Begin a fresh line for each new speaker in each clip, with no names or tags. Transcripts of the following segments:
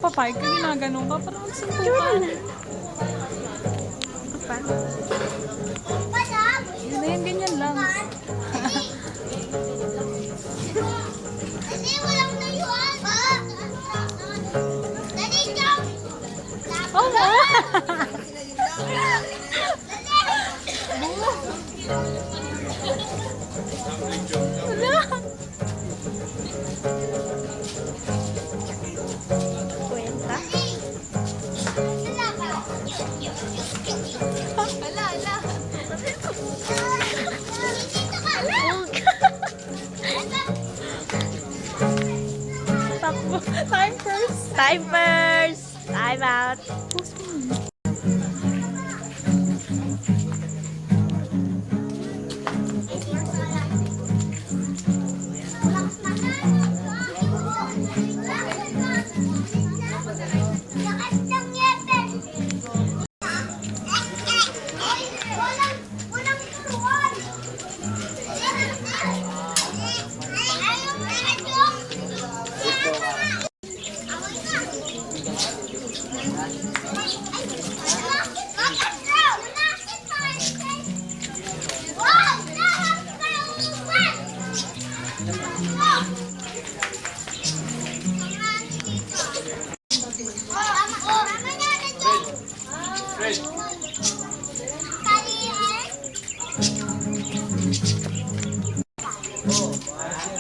Papayag ka, ginaganon ka. Parang suntukan.
Apa?
Yun na yan, ganyan lang. Oh,
Kwenta?
takbo. Time first.
Time first! Time out!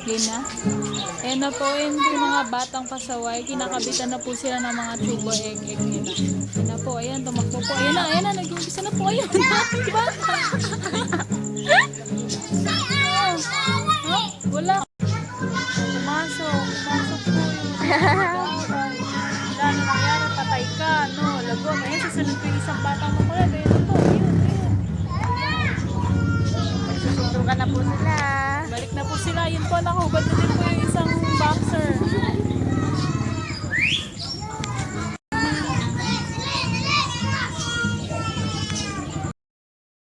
Game na. Ayan na po yung mga batang pasaway. Kinakabitan na po sila ng mga tubo egg nila. Ayan na po. Ayan, tumakbo po. Ayan na. Nag-umpisa na po. Ayan. Diba? Oh, wala. Pumasok po yung wala na nangyari. Patay ka. No, lagot. Ayan, susunod ko yung isang batang makulat. Ayan na po. Ayun.
Susundukan na po sila.
Balik na po sila. Yun po, nakahubad na din po yung isang boxer.